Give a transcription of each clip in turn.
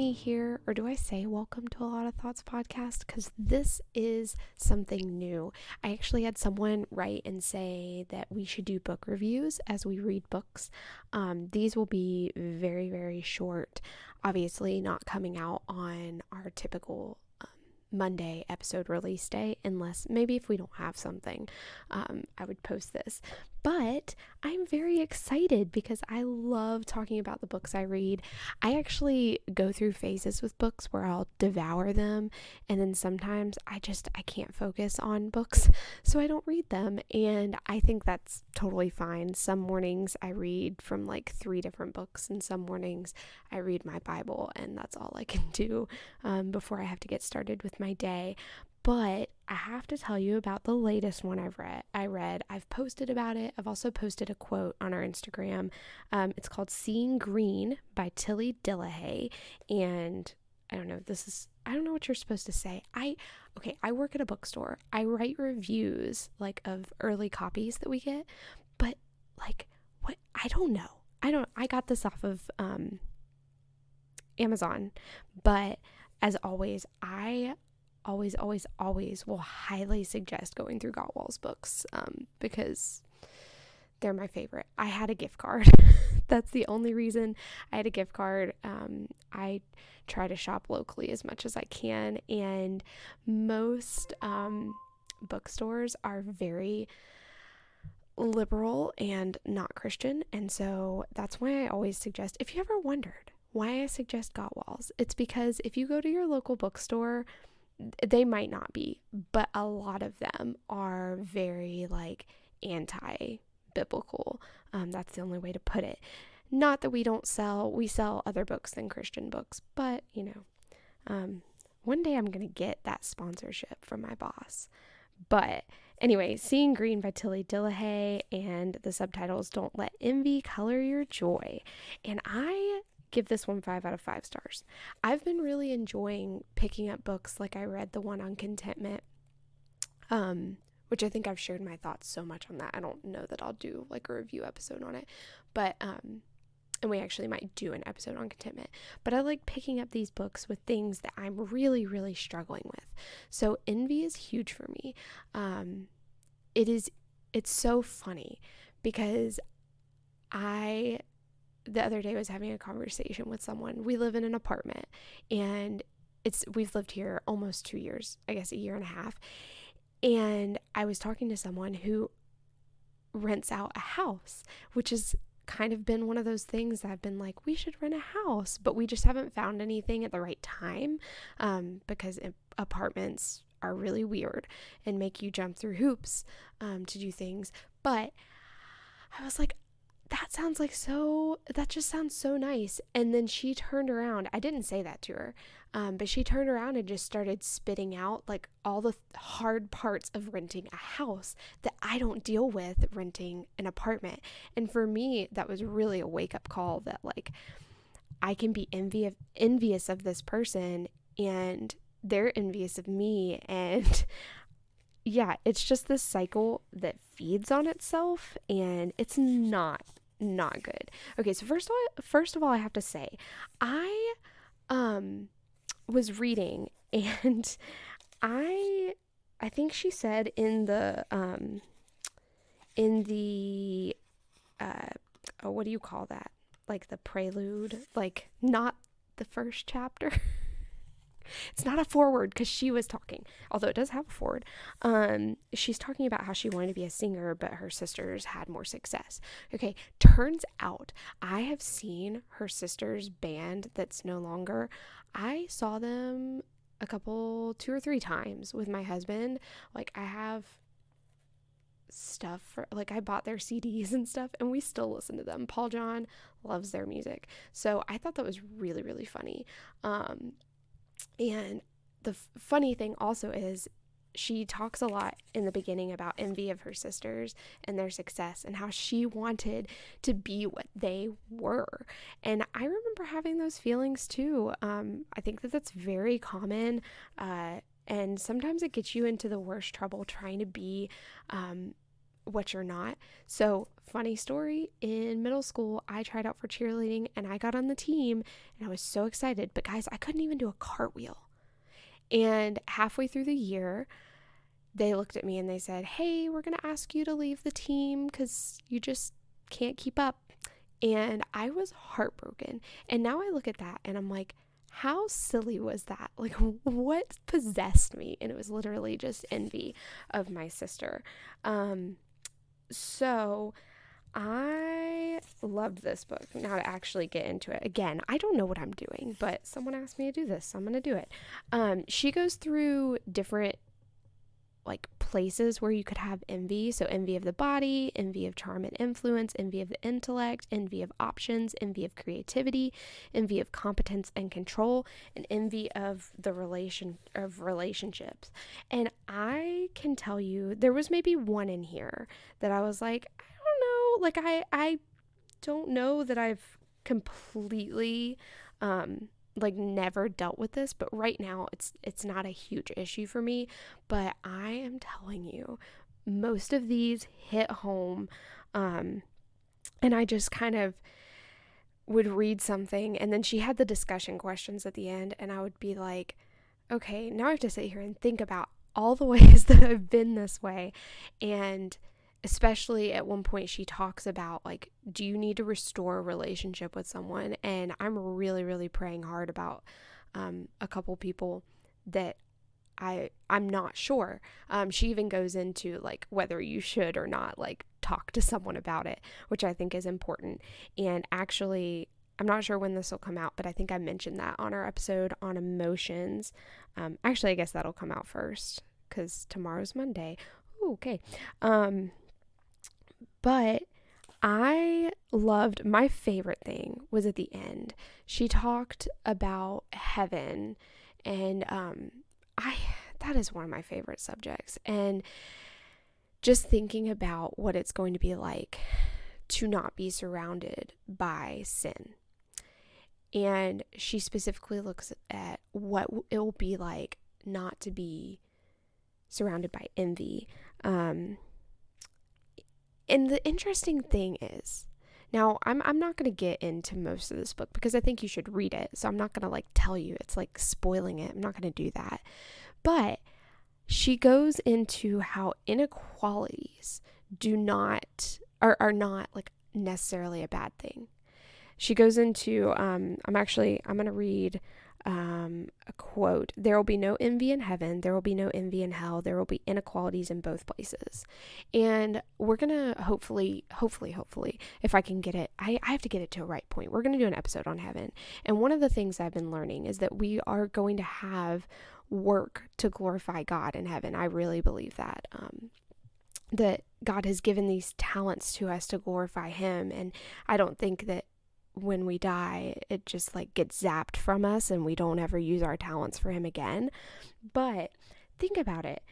Courtney here, or do I say welcome to a Lot of Thoughts podcast? Because this is something new. I actually had someone write and say that we should do book reviews as we read books. These will be very, very short, obviously not coming out on our typical Monday episode release day, unless maybe if we don't have something, I would post this. But I'm very excited because I love talking about the books I read. I actually go through phases with books where I'll devour them, and then sometimes I can't focus on books, so I don't read them, and I think that's totally fine. Some mornings I read from like 3 different books, and some mornings I read my Bible, and that's all I can do before I have to get started with my day. But I have to tell you about the latest one I read. I've posted about it. I've also posted a quote on our Instagram. It's called Seeing Green by Tilly Dillehay. And I don't know what you're supposed to say. I work at a bookstore. I write reviews of early copies that we get, but what? I don't know. I got this off of Amazon, but as always, I always will highly suggest going through Gottwall's books because they're my favorite. I had a gift card. That's the only reason I had a gift card. I try to shop locally as much as I can, and most bookstores are very liberal and not Christian, and so that's why I always suggest, if you ever wondered why I suggest Gottwall's, it's because if you go to your local bookstore, they might not be, but a lot of them are very anti-biblical. That's the only way to put it. Not that we sell other books than Christian books, but one day I'm going to get that sponsorship from my boss. But anyway, Seeing Green by Tilly Dillehay, and the subtitles Don't Let Envy Color Your Joy. And I give this one 5 out of 5 stars. I've been really enjoying picking up books. I read the one on contentment, which I think I've shared my thoughts so much on that. I don't know that I'll do a review episode on it, but and we actually might do an episode on contentment. But I like picking up these books with things that I'm really, really struggling with. So envy is huge for me. It's so funny because the other day was having a conversation with someone. We live in an apartment, and we've lived here almost 2 years, I guess 1.5 years. And I was talking to someone who rents out a house, which has kind of been one of those things that I've been like, we should rent a house, but we just haven't found anything at the right time, because apartments are really weird and make you jump through hoops to do things. But I was like, that just sounds so nice. And then she turned around. I didn't say that to her, but she turned around and just started spitting out all the hard parts of renting a house that I don't deal with renting an apartment. And for me, that was really a wake-up call that I can be envious of this person, and they're envious of me, and yeah, it's just this cycle that feeds on itself, and it's not good. Okay, so first of all, I have to say, I was reading, and I think she said in the what do you call that? The prelude, not the first chapter. It's not a foreword because she was talking, although it does have a foreword. She's talking about how she wanted to be a singer, but her sisters had more success. Okay, turns out I have seen her sister's band that's no longer. I saw them 2 or 3 times with my husband. I have stuff for, I bought their CDs and stuff, and we still listen to them. Paul John loves their music. So I thought that was really, really funny. And the funny thing also is she talks a lot in the beginning about envy of her sisters and their success and how she wanted to be what they were. And I remember having those feelings too. I think that that's very common. And sometimes it gets you into the worst trouble trying to be what you're not. So, funny story, in middle school, I tried out for cheerleading and I got on the team and I was so excited. But guys, I couldn't even do a cartwheel. And halfway through the year, they looked at me and they said, hey, we're going to ask you to leave the team because you just can't keep up. And I was heartbroken. And now I look at that and I'm like, how silly was that? Like, what possessed me? And it was literally just envy of my sister. So I loved this book. Now to actually get into it. Again, I don't know what I'm doing, but someone asked me to do this, so I'm going to do it. She goes through different like places where you could have envy. So envy of the body, envy of charm and influence, envy of the intellect, envy of options, envy of creativity, envy of competence and control, and envy of the relationships. And I can tell you there was maybe one in here that I was like, I don't know, like I don't know that I've completely like never dealt with this, but right now it's not a huge issue for me. But I am telling you, most of these hit home, and I just kind of would read something and then she had the discussion questions at the end and I would be like, okay, now I have to sit here and think about all the ways that I've been this way. And especially at one point she talks about like, do you need to restore a relationship with someone? And I'm really, really praying hard about a couple people that I'm not sure. She even goes into like whether you should or not like talk to someone about it, which I think is important. And actually, I'm not sure when this will come out, but I think I mentioned that on our episode on emotions. Actually, I guess that'll come out first because tomorrow's Monday. Ooh, okay. But I loved, my favorite thing was at the end. She talked about heaven and that is one of my favorite subjects. And just thinking about what it's going to be like to not be surrounded by sin. And she specifically looks at what it will be like not to be surrounded by envy. And the interesting thing is, now I'm not going to get into most of this book because I think you should read it. So I'm not going to like tell you, it's like spoiling it. I'm not going to do that. But she goes into how inequalities are not like necessarily a bad thing. She goes into, I'm going to read a quote. There will be no envy in heaven. There will be no envy in hell. There will be inequalities in both places. And we're going to hopefully, if I can get it, I have to get it to a right point. We're going to do an episode on heaven. And one of the things I've been learning is that we are going to have work to glorify God in heaven. I really believe that. That God has given these talents to us to glorify Him. And I don't think that when we die, it just like gets zapped from us and we don't ever use our talents for Him again. But think about it.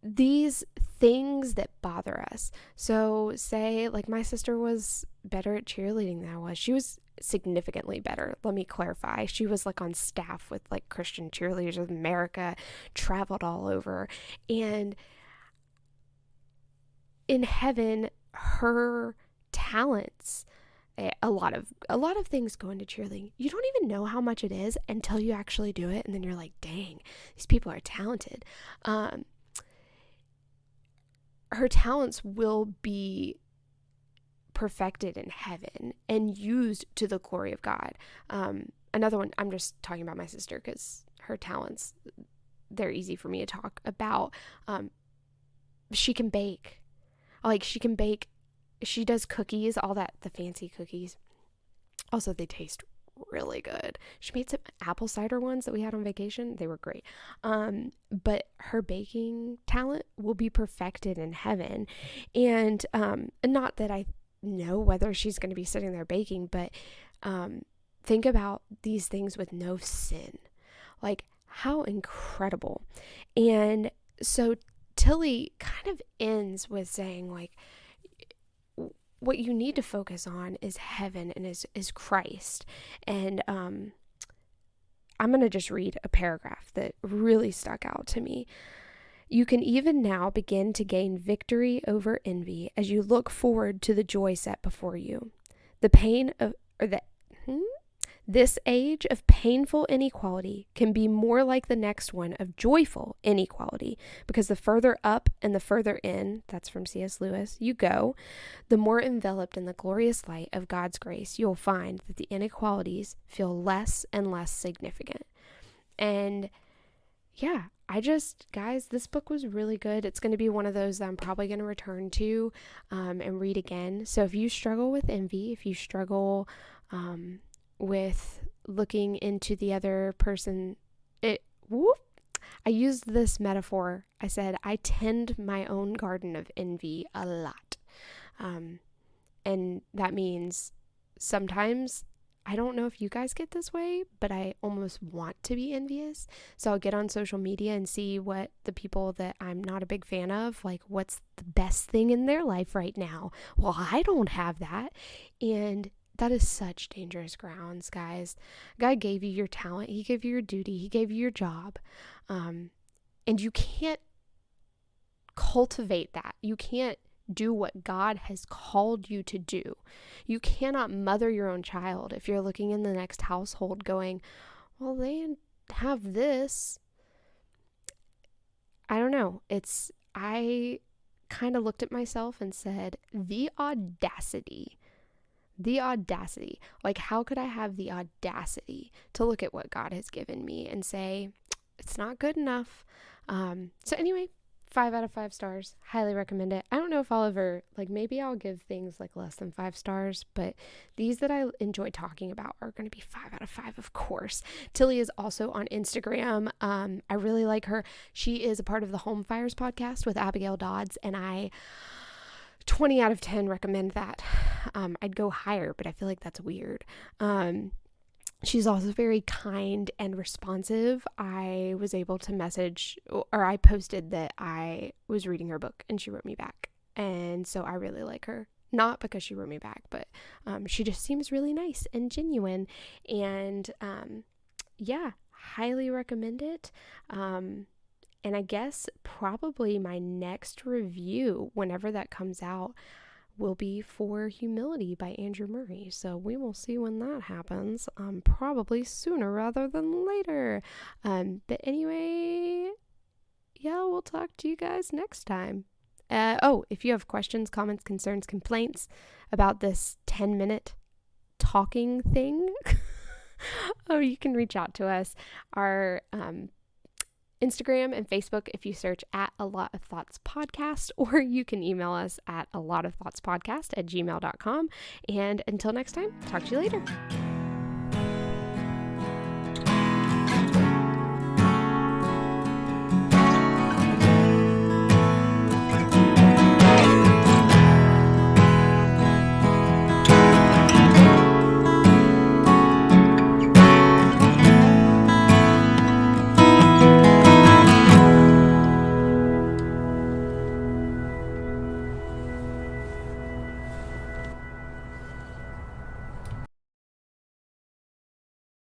These things that bother us. So say like my sister was better at cheerleading than I was. She was significantly better. Let me clarify. She was like on staff with like Christian Cheerleaders of America, traveled all over. And in heaven, her talents, a lot of things go into cheerleading. You don't even know how much it is until you actually do it, and then you're like, dang, these people are talented. Her talents will be perfected in heaven and used to the glory of God. Another one, I'm just talking about my sister because her talents, they're easy for me to talk about. She can bake. She does cookies, all that, the fancy cookies. Also, they taste really good. She made some apple cider ones that we had on vacation. They were great. But her baking talent will be perfected in heaven. And not that I know whether she's going to be sitting there baking, but think about these things with no sin. Like, how incredible. And so Tilly kind of ends with saying, like, what you need to focus on is heaven and is Christ. And I'm going to just read a paragraph that really stuck out to me. You can even now begin to gain victory over envy as you look forward to the joy set before you. This age of painful inequality can be more like the next one of joyful inequality, because the further up and the further in, that's from C.S. Lewis, you go, the more enveloped in the glorious light of God's grace you'll find that the inequalities feel less and less significant. And yeah, guys, this book was really good. It's going to be one of those that I'm probably going to return to and read again. So if you struggle with envy, if you struggle with looking into the other person, I used this metaphor. I said, I tend my own garden of envy a lot. And that means sometimes, I don't know if you guys get this way, but I almost want to be envious. So I'll get on social media and see what the people that I'm not a big fan of, like, what's the best thing in their life right now. Well, I don't have that. And that is such dangerous grounds, guys. God gave you your talent. He gave you your duty. He gave you your job. And you can't cultivate that. You can't do what God has called you to do. You cannot mother your own child if you're looking in the next household going, well, they have this. I don't know. I kind of looked at myself and said, the audacity. Like, how could I have the audacity to look at what God has given me and say, it's not good enough? So anyway, 5 out of 5 stars. Highly recommend it. I don't know if I'll ever, maybe I'll give things less than 5 stars, but these that I enjoy talking about are going to be 5 out of 5, of course. Tilly is also on Instagram. I really like her. She is a part of the Home Fires podcast with Abigail Dodds, and 20 out of 10 recommend that. I'd go higher, but I feel like that's weird. She's also very kind and responsive. I was able to I posted that I was reading her book and she wrote me back. And so I really like her. Not because she wrote me back, but she just seems really nice and genuine. And highly recommend it. And I guess probably my next review, whenever that comes out, will be for Humility by Andrew Murray. So we will see when that happens. Probably sooner rather than later. But anyway, we'll talk to you guys next time. If you have questions, comments, concerns, complaints about this 10-minute talking thing, you can reach out to us. Our Instagram and Facebook if you search at A Lot of Thoughts Podcast, or you can email us at alotofThoughtsPodcast@gmail.com. And until next time, talk to you later.